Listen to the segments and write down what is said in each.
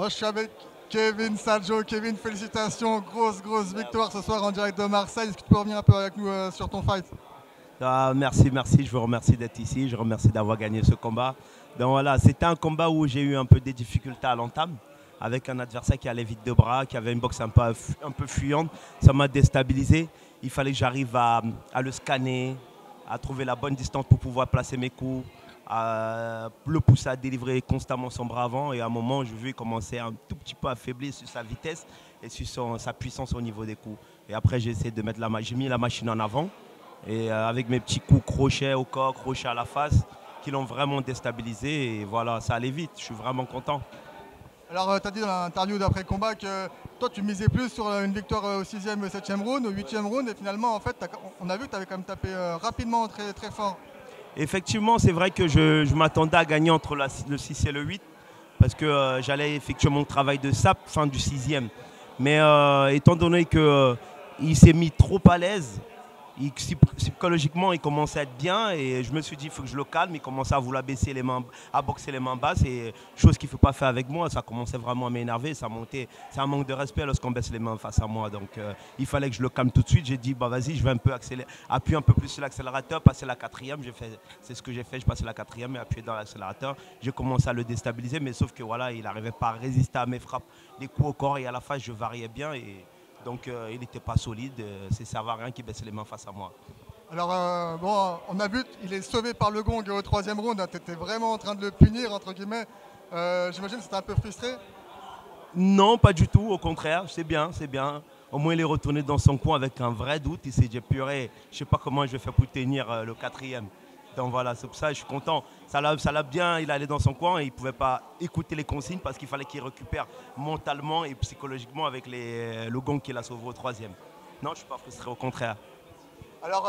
Moi, je suis avec Kevin Sadjo. Kevin, félicitations. Grosse victoire ce soir en direct de Marseille. Est-ce que tu peux revenir un peu avec nous sur ton fight? Ah, merci, merci. Je vous remercie d'être ici. Je remercie d'avoir gagné ce combat. Donc voilà, c'était un combat où j'ai eu un peu des difficultés à l'entame, avec un adversaire qui allait vite de bras, qui avait une boxe un peu fuyante. Ça m'a déstabilisé. Il fallait que j'arrive à le scanner, à trouver la bonne distance pour pouvoir placer mes coups, à le pousser à délivrer constamment son bras avant. Et à un moment, je vu commencer un tout petit peu à faiblir sur sa vitesse et sur sa puissance au niveau des coups. Et après, j'ai essayé de mettre j'ai mis la machine en avant. Et avec mes petits coups crochets au corps, crochets à la face, qui l'ont vraiment déstabilisé. Et voilà, ça allait vite. Je suis vraiment content. Alors, tu as dit dans l'interview d'après-combat que toi, tu misais plus sur une victoire au 6e et 7e round, au 8e round. Et finalement, en fait, on a vu que tu avais quand même tapé rapidement, très, très fort. Effectivement, c'est vrai que je m'attendais à gagner entre le 6 et le 8, parce que j'allais effectuer mon travail de sape fin du 6e. Mais étant donné qu'il s'est mis trop à l'aise, psychologiquement, il commençait à être bien et je me suis dit, il faut que je le calme. Il commençait à vouloir baisser les mains, à boxer les mains basses, et chose qu'il ne faut pas faire avec moi. Ça commençait vraiment à m'énerver, ça montait. C'est un manque de respect lorsqu'on baisse les mains face à moi. Donc il fallait que je le calme tout de suite. J'ai dit, bah vas-y, je vais un peu accélérer, appuyer un peu plus sur l'accélérateur, passer la quatrième. C'est ce que j'ai fait, je passais la quatrième et appuyé dans l'accélérateur. J'ai commencé à le déstabiliser, mais sauf que voilà, il n'arrivait pas à résister à mes frappes, les coups au corps, et à la face, je variais bien. Donc il n'était pas solide, ça ne servait à rien qu'il baisse les mains face à moi. Alors, bon, on a vu, il est sauvé par le gong au 3e round. Tu étais vraiment en train de le punir, entre guillemets. J'imagine que c'était un peu frustré. Non, pas du tout, au contraire, c'est bien, c'est bien. Au moins, il est retourné dans son coin avec un vrai doute. Il s'est dit, purée, je ne sais pas comment je vais faire pour tenir le quatrième. Donc voilà, c'est pour ça que je suis content. Ça l'a bien, il allait dans son coin et il ne pouvait pas écouter les consignes parce qu'il fallait qu'il récupère mentalement et psychologiquement avec le gong qu'il a sauvé au 3e. Non, je ne suis pas frustré, au contraire. Alors,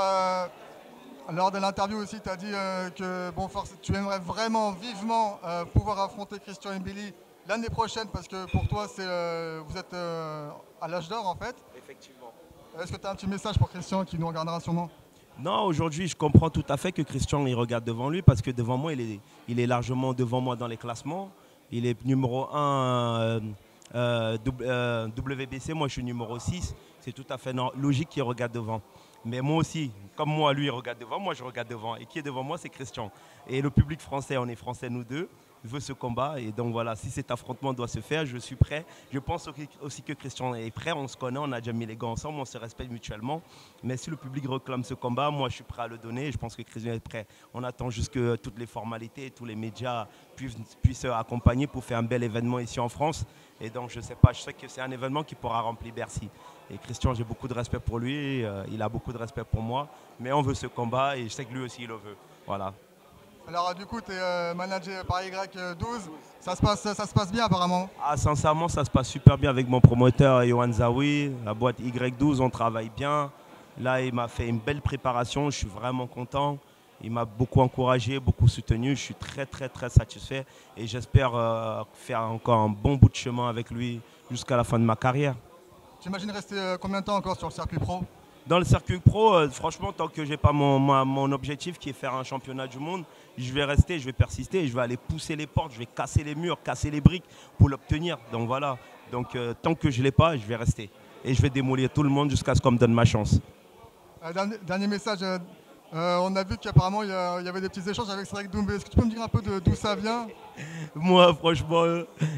lors de l'interview aussi, tu as dit que bon, tu aimerais vraiment vivement pouvoir affronter Christian Mbili l'année prochaine parce que pour toi, vous êtes à l'âge d'or en fait. Effectivement. Est-ce que tu as un petit message pour Christian qui nous regardera sûrement? Non, aujourd'hui, je comprends tout à fait que Christian il regarde devant lui parce que devant moi, il est largement devant moi dans les classements. Il est numéro 1 WBC, moi je suis numéro 6. C'est tout à fait logique qu'il regarde devant. Mais moi aussi, comme moi, lui il regarde devant, moi je regarde devant. Et qui est devant moi, c'est Christian. Et le public français, on est français nous deux, veut ce combat. Et donc voilà, si cet affrontement doit se faire, je suis prêt. Je pense aussi que Christian est prêt, on se connaît, on a déjà mis les gants ensemble, on se respecte mutuellement. Mais si le public réclame ce combat, moi je suis prêt à le donner et je pense que Christian est prêt. On attend juste que toutes les formalités et tous les médias puissent accompagner pour faire un bel événement ici en France. Et donc je sais pas, je sais que c'est un événement qui pourra remplir Bercy. Et Christian, j'ai beaucoup de respect pour lui, il a beaucoup de respect pour moi. Mais on veut ce combat et je sais que lui aussi il le veut. Voilà. Alors du coup, tu es managé par Y12. Ça se passe bien apparemment. Ah, sincèrement, ça se passe super bien avec mon promoteur Yohan Zawi. La boîte Y12, on travaille bien. Là, il m'a fait une belle préparation. Je suis vraiment content. Il m'a beaucoup encouragé, beaucoup soutenu. Je suis très, très, très satisfait. Et j'espère faire encore un bon bout de chemin avec lui jusqu'à la fin de ma carrière. Tu imagines rester combien de temps encore sur le circuit pro? Dans le circuit pro, franchement, tant que je n'ai pas mon objectif qui est faire un championnat du monde, je vais rester, je vais persister, je vais aller pousser les portes, je vais casser les murs, casser les briques pour l'obtenir. Donc voilà, donc tant que je ne l'ai pas, je vais rester. Et je vais démolir tout le monde jusqu'à ce qu'on me donne ma chance. Dernier message, on a vu qu'apparemment il y avait des petits échanges avec Cédric Doumbé. Est-ce que tu peux me dire un peu d'où ça vient? Moi, franchement,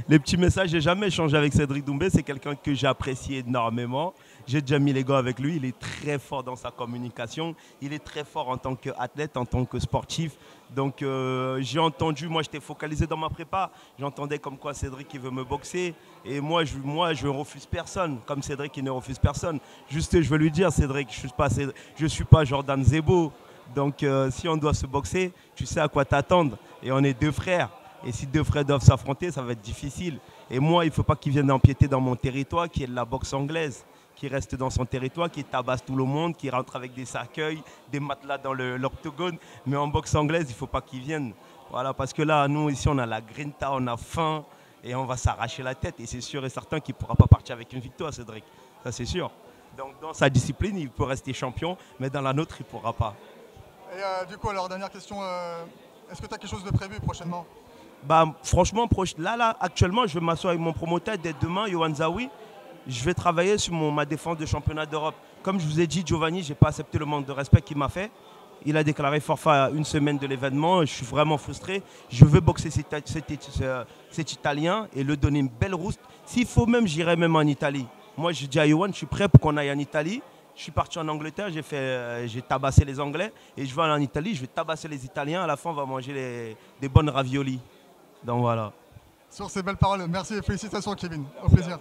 les petits messages, j'ai jamais échangé avec Cédric Doumbé. C'est quelqu'un que j'apprécie énormément. J'ai déjà mis les gars avec lui. Il est très fort dans sa communication. Il est très fort en tant qu'athlète, en tant que sportif. Donc, j'ai entendu, moi, j'étais focalisé dans ma prépa. J'entendais comme quoi Cédric, il veut me boxer. Et moi, je ne refuse personne, comme Cédric, il ne refuse personne. Juste, je veux lui dire, Cédric, je suis pas Jordan Zebo. Donc, si on doit se boxer, tu sais à quoi t'attendre. Et on est deux frères. Et si deux frères doivent s'affronter, ça va être difficile. Et moi, il ne faut pas qu'ils viennent empiéter dans mon territoire, qui est la boxe anglaise, qui reste dans son territoire, qui tabasse tout le monde, qui rentre avec des cercueils, des matelas dans l'octogone. Mais en boxe anglaise, il ne faut pas qu'ils viennent. Voilà, parce que là, nous, ici, on a la grinta, on a faim, et on va s'arracher la tête. Et c'est sûr et certain qu'il ne pourra pas partir avec une victoire, Cédric. Ça, c'est sûr. Donc, dans sa discipline, il peut rester champion, mais dans la nôtre, il ne pourra pas. Et du coup, alors, dernière question, est-ce que tu as quelque chose de prévu prochainement? Bah, franchement, là, actuellement, je vais m'asseoir avec mon promoteur dès demain, Yohan Zawi. Je vais travailler sur ma défense de championnat d'Europe. Comme je vous ai dit, Giovanni, je n'ai pas accepté le manque de respect qu'il m'a fait. Il a déclaré forfait à une semaine de l'événement. Je suis vraiment frustré. Je veux boxer cet Italien et le donner une belle rouste. S'il faut même, j'irai même en Italie. Moi, je dis à Yohan, je suis prêt pour qu'on aille en Italie. Je suis parti en Angleterre, j'ai tabassé les Anglais. Et je vais aller en Italie, je vais tabasser les Italiens. À la fin, on va manger des bonnes raviolis. Donc voilà. Sur ces belles paroles, merci et félicitations Kevin. Au plaisir.